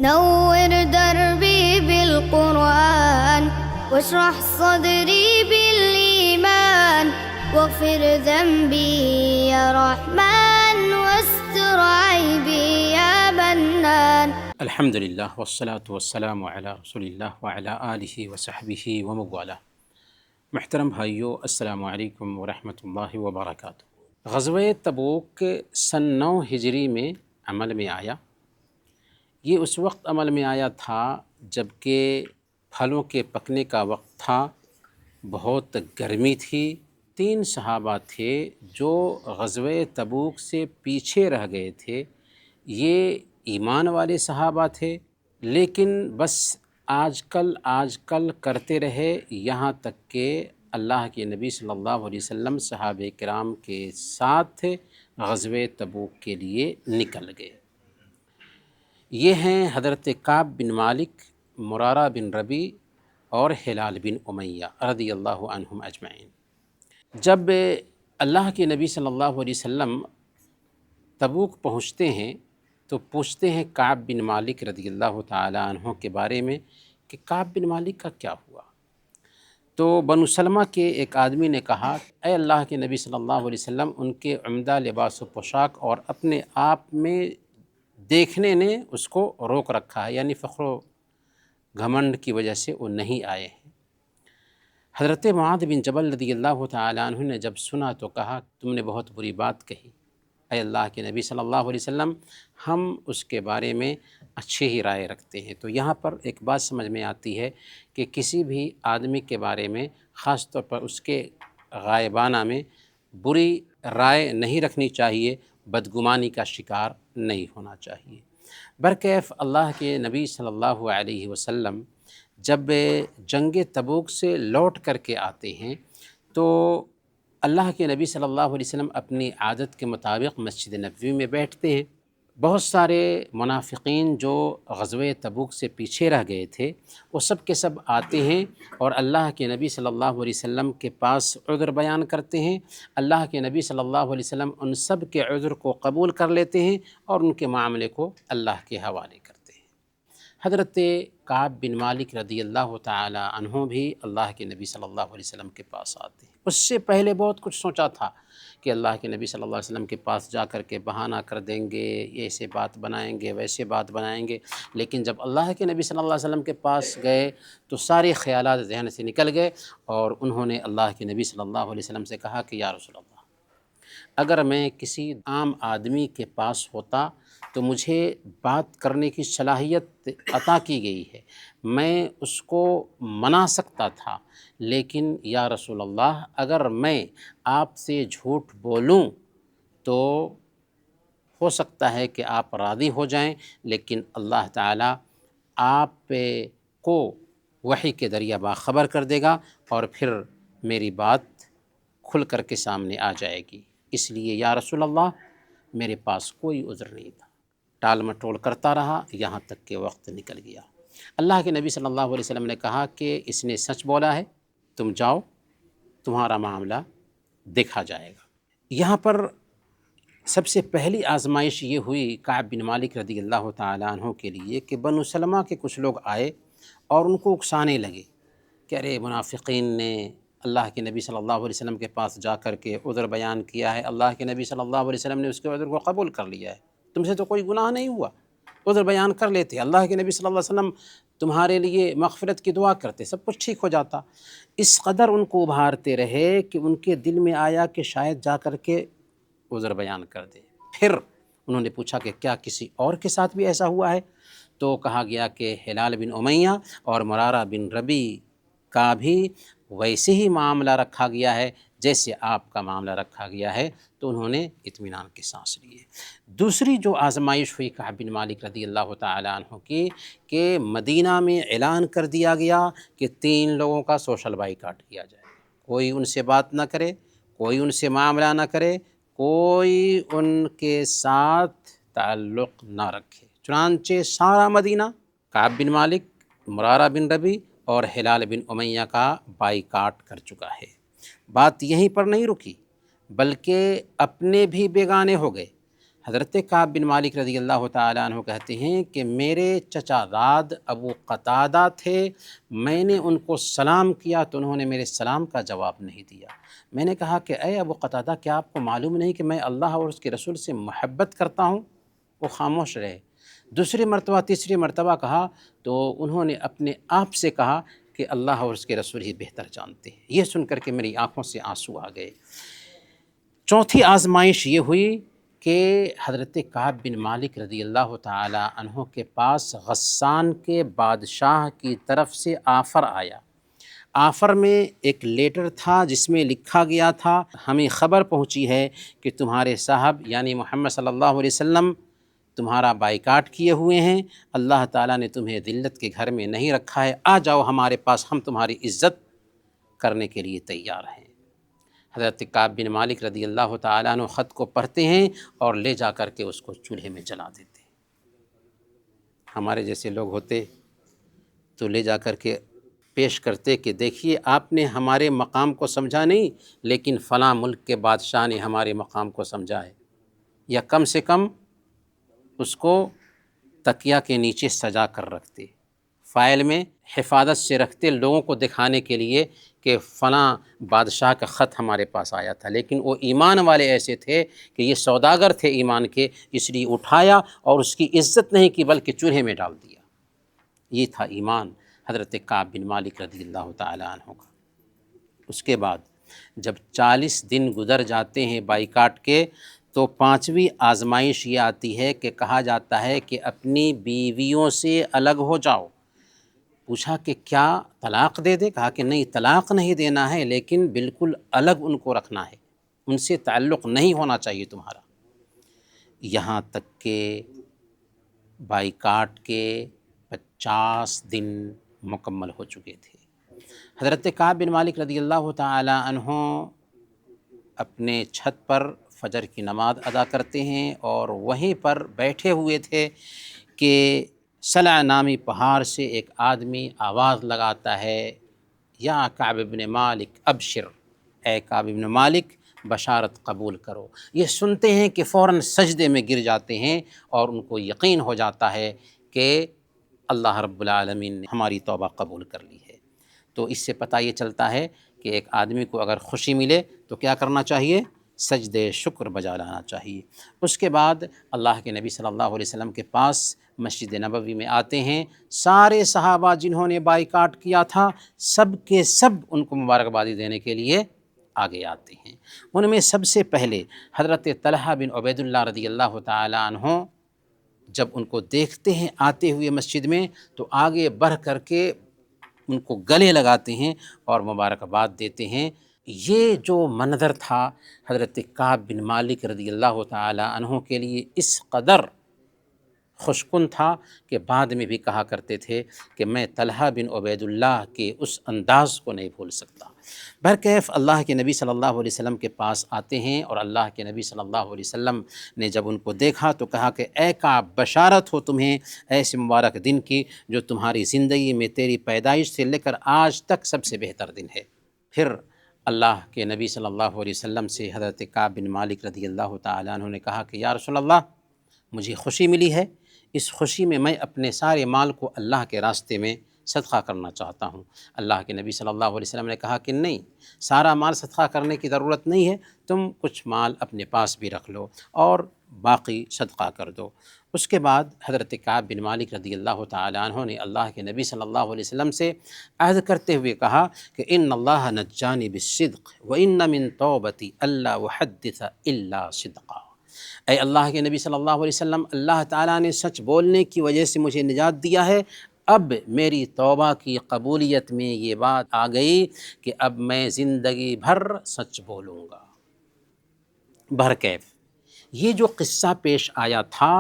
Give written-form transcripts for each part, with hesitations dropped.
نور دربي بالقرآن واشرح صدري بالإيمان واغفر ذنبي يا رحمن واستر عيبي يا منان. الحمد للہ والصلاة والسلام علی رسول اللہ وعلی آلہ وصحبہ وموالہ. محترم بھائیو، السلام علیکم ورحمۃ اللہ وبرکاتہ. غزوہ تبوک سن 9 ہجری میں عمل میں آیا. یہ اس وقت عمل میں آیا تھا جب کہ پھلوں کے پکنے کا وقت تھا، بہت گرمی تھی. 3 صحابہ تھے جو غزوہ تبوک سے پیچھے رہ گئے تھے. یہ ایمان والے صحابہ تھے، لیکن بس آج کل کرتے رہے، یہاں تک کہ اللہ کے نبی صلی اللہ علیہ وسلم صحابہ کرام کے ساتھ غزوہ تبوک کے لیے نکل گئے. یہ ہیں حضرت کعب بن مالک، مرارہ بن ربیع اور ہلال بن امیہ رضی اللہ عنہم اجمعین. جب اللہ کے نبی صلی اللہ علیہ وسلم تبوک پہنچتے ہیں تو پوچھتے ہیں کعب بن مالک رضی اللہ تعالی عنہ کے بارے میں کہ کعب بن مالک کا کیا ہوا. تو بنو سلمہ کے ایک آدمی نے کہا، اے اللہ کے نبی صلی اللہ علیہ وسلم، ان کے عمدہ لباس و پوشاک اور اپنے آپ میں دیکھنے نے اس کو روک رکھا ہے، یعنی فخر و گھمنڈ کی وجہ سے وہ نہیں آئے ہیں. حضرت معاذ بن جبل رضی اللہ تعالی عنہ نے جب سنا تو کہا، تم نے بہت بری بات کہی اے اللہ کے نبی صلی اللہ علیہ وسلم، ہم اس کے بارے میں اچھی ہی رائے رکھتے ہیں. تو یہاں پر ایک بات سمجھ میں آتی ہے کہ کسی بھی آدمی کے بارے میں، خاص طور پر اس کے غائبانہ میں، بری رائے نہیں رکھنی چاہیے، بدگمانی کا شکار نہیں ہونا چاہیے. برکیف اللہ کے نبی صلی اللہ علیہ وسلم جب جنگ تبوک سے لوٹ کر کے آتے ہیں تو اللہ کے نبی صلی اللہ علیہ وسلم اپنی عادت کے مطابق مسجد نبوی میں بیٹھتے ہیں. بہت سارے منافقین جو غزوہ تبوک سے پیچھے رہ گئے تھے وہ سب کے سب آتے ہیں اور اللہ کے نبی صلی اللہ علیہ وسلم کے پاس عذر بیان کرتے ہیں. اللہ کے نبی صلی اللہ علیہ وسلم ان سب کے عذر کو قبول کر لیتے ہیں اور ان کے معاملے کو اللہ کے حوالے کرتے ہیں. حضرت کعب بن مالک رضی اللہ تعالی عنہ بھی اللہ کے نبی صلی اللہ علیہ وسلم کے پاس آتے ہیں. اس سے پہلے بہت کچھ سوچا تھا کہ اللہ کے نبی صلی اللہ علیہ وسلم کے پاس جا کر کے بہانہ کر دیں گے، ایسے بات بنائیں گے، ویسے بات بنائیں گے. لیکن جب اللہ کے نبی صلی اللہ علیہ وسلم کے پاس گئے تو سارے خیالات ذہن سے نکل گئے اور انہوں نے اللہ کے نبی صلی اللہ علیہ وسلم سے کہا کہ یا رسول اللہ، اگر میں کسی عام آدمی کے پاس ہوتا تو مجھے بات کرنے کی صلاحیت عطا کی گئی ہے، میں اس کو منا سکتا تھا، لیکن یا رسول اللہ اگر میں آپ سے جھوٹ بولوں تو ہو سکتا ہے کہ آپ راضی ہو جائیں، لیکن اللہ تعالیٰ آپ کو وحی کے ذریعہ باخبر کر دے گا اور پھر میری بات کھل کر کے سامنے آ جائے گی. اس لیے یا رسول اللہ میرے پاس کوئی عذر نہیں تھا. ٹال مٹول کرتا رہا یہاں تک کہ وقت نکل گیا. اللہ کے نبی صلی اللہ علیہ وسلم نے کہا کہ اس نے سچ بولا ہے، تم جاؤ، تمہارا معاملہ دیکھا جائے گا. یہاں پر سب سے پہلی آزمائش یہ ہوئی کعب بن مالک رضی اللہ تعالیٰ عنہ کے لیے کہ بنو سلمہ کے کچھ لوگ آئے اور ان کو اکسانے لگے کہ ارے منافقین نے اللہ کے نبی صلی اللہ علیہ وسلم کے پاس جا کر کے عذر بیان کیا ہے، اللہ کے نبی صلی اللہ علیہ وسلم نے اس کے عذر کو قبول کر لیا ہے، تم سے تو کوئی گناہ نہیں ہوا، عذر بیان کر لیتے، اللہ کے نبی صلی اللہ علیہ وسلم تمہارے لیے مغفرت کی دعا کرتے، سب کچھ ٹھیک ہو جاتا. اس قدر ان کو ابھارتے رہے کہ ان کے دل میں آیا کہ شاید جا کر کے عذر بیان کر دے. پھر انہوں نے پوچھا کہ کیا کسی اور کے ساتھ بھی ایسا ہوا ہے؟ تو کہا گیا کہ ہلال بن امیہ اور مرارہ بن ربیع کا بھی ویسے ہی معاملہ رکھا گیا ہے جیسے آپ کا معاملہ رکھا گیا ہے. تو انہوں نے اطمینان کی سانس لیے. دوسری جو آزمائش ہوئی کعب بن مالک رضی اللہ تعالیٰ عنہ کی کہ مدینہ میں اعلان کر دیا گیا کہ 3 لوگوں کا سوشل بائیکاٹ کیا جائے، کوئی ان سے بات نہ کرے، کوئی ان سے معاملہ نہ کرے، کوئی ان کے ساتھ تعلق نہ رکھے. چنانچہ سارا مدینہ کعب بن مالک، مرارہ بن ربیع اور ہلال بن امیہ کا بائیکاٹ کر چکا ہے. بات یہیں پر نہیں رکی بلکہ اپنے بھی بیگانے ہو گئے. حضرت کعب بن مالک رضی اللہ تعالیٰ عنہ کہتے ہیں کہ میرے چچا داد ابو قتادہ تھے، میں نے ان کو سلام کیا تو انہوں نے میرے سلام کا جواب نہیں دیا۔ میں نے کہا کہ اے ابو قتادہ، کیا آپ کو معلوم نہیں کہ میں اللہ اور اس کے رسول سے محبت کرتا ہوں؟ وہ خاموش رہے۔ دوسری مرتبہ تیسری مرتبہ کہا تو انہوں نے اپنے آپ سے کہا کہ اللہ اور اس کے رسول ہی بہتر جانتے ہیں۔ یہ سن کر کے میری آنکھوں سے آنسو آ گئے۔ چوتھی آزمائش یہ ہوئی کہ حضرت کعب بن مالک رضی اللہ تعالی عنہ کے پاس غسان کے بادشاہ کی طرف سے آفر آیا۔ آفر میں ایک لیٹر تھا جس میں لکھا گیا تھا، ہمیں خبر پہنچی ہے کہ تمہارے صاحب یعنی محمد صلی اللہ علیہ وسلم تمہارا بائیکاٹ کیے ہوئے ہیں، اللہ تعالیٰ نے تمہیں ذلت کے گھر میں نہیں رکھا ہے، آ جاؤ ہمارے پاس، ہم تمہاری عزت کرنے کے لیے تیار ہیں۔ حضرت کعب بن مالک رضی اللہ تعالیٰ عنہ خط کو پڑھتے ہیں اور لے جا کر کے اس کو چولہے میں جلا دیتے ہیں۔ ہمارے جیسے لوگ ہوتے تو لے جا کر کے پیش کرتے کہ دیکھیے آپ نے ہمارے مقام کو سمجھا نہیں، لیکن فلاں ملک کے بادشاہ نے ہمارے مقام کو سمجھا ہے، یا کم سے کم اس کو تکیہ کے نیچے سجا کر رکھتے، فائل میں حفاظت سے رکھتے، لوگوں کو دکھانے کے لیے کہ فلاں بادشاہ کا خط ہمارے پاس آیا تھا۔ لیکن وہ ایمان والے ایسے تھے کہ یہ سوداگر تھے ایمان کے، اس لیے اٹھایا اور اس کی عزت نہیں کی بلکہ چولہے میں ڈال دیا۔ یہ تھا ایمان حضرت کعب بن مالک رضی اللہ تعالیٰ عنہ کا۔ اس کے بعد جب 40 دن گزر جاتے ہیں بائیکاٹ کے، تو 5ویں آزمائش یہ آتی ہے کہ کہا جاتا ہے کہ اپنی بیویوں سے الگ ہو جاؤ۔ پوچھا کہ کیا طلاق دے دے؟ کہا کہ نہیں، طلاق نہیں دینا ہے، لیکن بالکل الگ ان کو رکھنا ہے، ان سے تعلق نہیں ہونا چاہیے تمہارا۔ یہاں تک کہ بائیکاٹ کے 50 دن مکمل ہو چکے تھے۔ حضرت کعب بن مالک رضی اللہ تعالی عنہ اپنے چھت پر فجر کی نماز ادا کرتے ہیں اور وہیں پر بیٹھے ہوئے تھے کہ سلع نامی پہاڑ سے ایک آدمی آواز لگاتا ہے، یا کعب بن مالک ابشر، اے کعب بن مالک بشارت قبول کرو۔ یہ سنتے ہیں کہ فوراً سجدے میں گر جاتے ہیں اور ان کو یقین ہو جاتا ہے کہ اللہ رب العالمین نے ہماری توبہ قبول کر لی ہے۔ تو اس سے پتہ یہ چلتا ہے کہ ایک آدمی کو اگر خوشی ملے تو کیا کرنا چاہیے؟ سجدے شکر بجا لانا چاہیے۔ اس کے بعد اللہ کے نبی صلی اللہ علیہ وسلم کے پاس مسجد نبوی میں آتے ہیں، سارے صحابہ جنہوں نے بائیکاٹ کیا تھا سب کے سب ان کو مبارکبادی دینے کے لیے آگے آتے ہیں۔ ان میں سب سے پہلے حضرت طلحہ بن عبید اللہ رضی اللہ تعالی عنہ جب ان کو دیکھتے ہیں آتے ہوئے مسجد میں تو آگے بڑھ کر کے ان کو گلے لگاتے ہیں اور مبارکباد دیتے ہیں۔ یہ جو منظر تھا حضرت کعب بن مالک رضی اللہ تعالی عنہ کے لیے اس قدر خوشکن تھا کہ بعد میں بھی کہا کرتے تھے کہ میں طلحہ بن عبید اللہ کے اس انداز کو نہیں بھول سکتا۔ برکیف اللہ کے نبی صلی اللہ علیہ وسلم کے پاس آتے ہیں اور اللہ کے نبی صلی اللہ علیہ وسلم نے جب ان کو دیکھا تو کہا کہ اے کعب، بشارت ہو تمہیں ایسے مبارک دن کی جو تمہاری زندگی میں تیری پیدائش سے لے کر آج تک سب سے بہتر دن ہے۔ پھر اللہ کے نبی صلی اللہ علیہ وسلم سے حضرت کعب بن مالک رضی اللہ تعالیٰ عنہ نے کہا کہ یا رسول اللہ، مجھے خوشی ملی ہے، اس خوشی میں اپنے سارے مال کو اللہ کے راستے میں صدقہ کرنا چاہتا ہوں۔ اللہ کے نبی صلی اللہ علیہ وسلم نے کہا کہ نہیں، سارا مال صدقہ کرنے کی ضرورت نہیں ہے، تم کچھ مال اپنے پاس بھی رکھ لو اور باقی صدقہ کر دو۔ اس کے بعد حضرت کعب بن مالک رضی اللہ تعالی عنہ نے اللہ کے نبی صلی اللہ علیہ وسلم سے عہد کرتے ہوئے کہا کہ ان اللہ نجانی بالصدق وان من توبتی اللہ احدث الا صدقا۔ اے اللہ کے نبی صلی اللہ علیہ وسلم، اللہ تعالیٰ نے سچ بولنے کی وجہ سے مجھے نجات دیا ہے، اب میری توبہ کی قبولیت میں یہ بات آ گئی کہ اب میں زندگی بھر سچ بولوں گا۔ بہرکیف یہ جو قصہ پیش آیا تھا،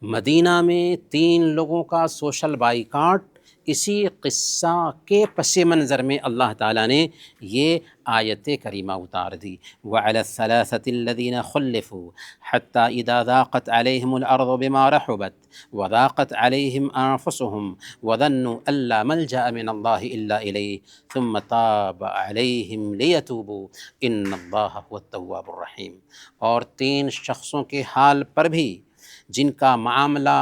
مدینہ میں 3 لوگوں کا سوشل بائیکاٹ اسی قصہ کے پس منظر میں اللہ تعالیٰ نے یہ آیت کریمہ اتار دی۔ وَعَلَى الثَّلَاثَةِ الَّذِينَ خُلِّفُوا حَتَّى إِذَا ضَاقَتْ عَلَيْهِمُ الْأَرْضُ بِمَا رَحُبَتْ وَضَاقَتْ عَلَيْهِمْ أَنفُسُهُمْ وَظَنُّوا أَن لَّا مَلْجَأَ مِنَ اللَّهِ إِلَّا إِلَيْهِ ثُمَّ تَابَ عَلَيْهِمْ لِيَتُوبُوا إِنَّ اللَّهَ هُوَ التَّوَّابُ الرَّحِيمُ۔ اور 3 شخصوں کے حال پر بھی جن کا معاملہ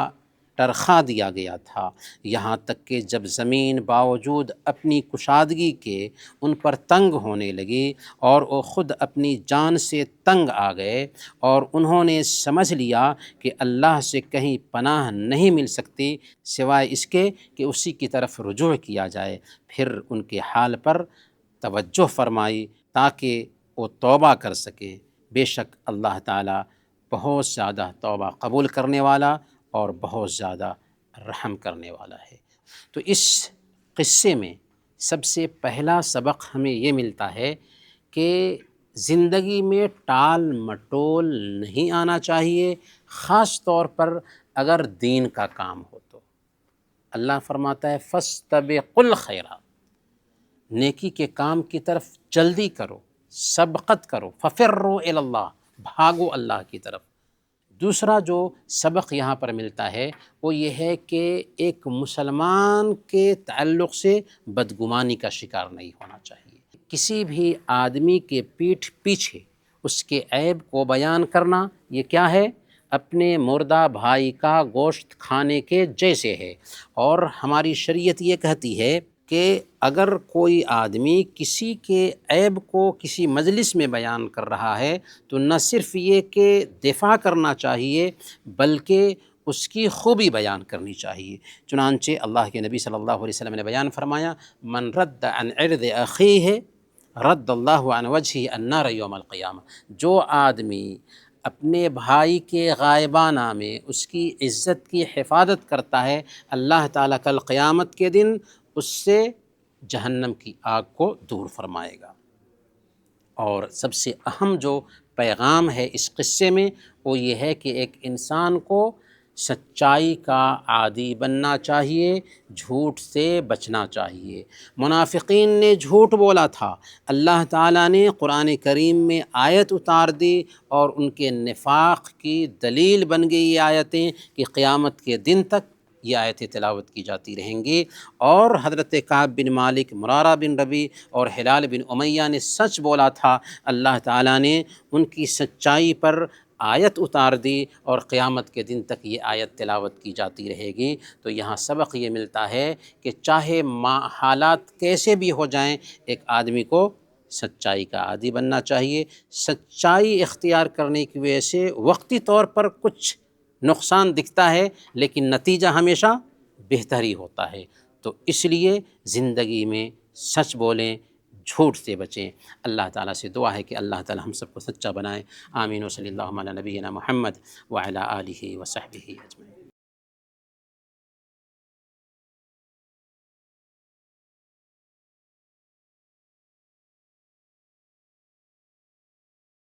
ٹرخا دیا گیا تھا، یہاں تک کہ جب زمین باوجود اپنی کشادگی کے ان پر تنگ ہونے لگی اور وہ خود اپنی جان سے تنگ آ گئے، اور انہوں نے سمجھ لیا کہ اللہ سے کہیں پناہ نہیں مل سکتی سوائے اس کے کہ اسی کی طرف رجوع کیا جائے، پھر ان کے حال پر توجہ فرمائی تاکہ وہ توبہ کر سکیں۔ بے شک اللہ تعالیٰ بہت زیادہ توبہ قبول کرنے والا اور بہت زیادہ رحم کرنے والا ہے۔ تو اس قصے میں سب سے پہلا سبق ہمیں یہ ملتا ہے کہ زندگی میں ٹال مٹول نہیں آنا چاہیے، خاص طور پر اگر دین کا کام ہو تو۔ اللہ فرماتا ہے فَاسْتَبِقُوا الْخَيْرَاتِ، نیکی کے کام کی طرف جلدی کرو، سبقت کرو، فَفِرُّوا إِلَى اللَّهِ، بھاگو اللہ کی طرف۔ دوسرا جو سبق یہاں پر ملتا ہے وہ یہ ہے کہ ایک مسلمان کے تعلق سے بدگمانی کا شکار نہیں ہونا چاہیے۔ کسی بھی آدمی کے پیٹھ پیچھے اس کے عیب کو بیان کرنا یہ کیا ہے؟ اپنے مردہ بھائی کا گوشت کھانے کے جیسے ہے، اور ہماری شریعت یہ کہتی ہے کہ اگر کوئی آدمی کسی کے عیب کو کسی مجلس میں بیان کر رہا ہے تو نہ صرف یہ کہ دفاع کرنا چاہیے بلکہ اس کی خوبی بیان کرنی چاہیے۔ چنانچہ اللہ کے نبی صلی اللہ علیہ وسلم نے بیان فرمایا من رد عن عرض اخیہ رد اللہ عن وجہہ النار یوم القیامہ، جو آدمی اپنے بھائی کے غائبانہ میں اس کی عزت کی حفاظت کرتا ہے، اللہ تعالیٰ کل قیامت کے دن اس سے جہنم کی آگ کو دور فرمائے گا۔ اور سب سے اہم جو پیغام ہے اس قصے میں وہ یہ ہے کہ ایک انسان کو سچائی کا عادی بننا چاہیے، جھوٹ سے بچنا چاہیے۔ منافقین نے جھوٹ بولا تھا، اللہ تعالیٰ نے قرآن کریم میں آیت اتار دی اور ان کے نفاق کی دلیل بن گئی یہ آیتیں کہ قیامت کے دن تک یہ آیتیں تلاوت کی جاتی رہیں گی۔ اور حضرت کعب بن مالک، مرارہ بن ربیع اور ہلال بن امیہ نے سچ بولا تھا، اللہ تعالیٰ نے ان کی سچائی پر آیت اتار دی اور قیامت کے دن تک یہ آیت تلاوت کی جاتی رہے گی۔ تو یہاں سبق یہ ملتا ہے کہ چاہے حالات کیسے بھی ہو جائیں، ایک آدمی کو سچائی کا عادی بننا چاہیے۔ سچائی اختیار کرنے کی وجہ سے وقتی طور پر کچھ نقصان دکھتا ہے لیکن نتیجہ ہمیشہ بہتر ہی ہوتا ہے۔ تو اس لیے زندگی میں سچ بولیں، جھوٹ سے بچیں۔ اللہ تعالیٰ سے دعا ہے کہ اللہ تعالیٰ ہم سب کو سچا بنائے۔ آمین و صلی اللہ علی نبینا محمد وعلی آلہ وصحبہ اجمعین۔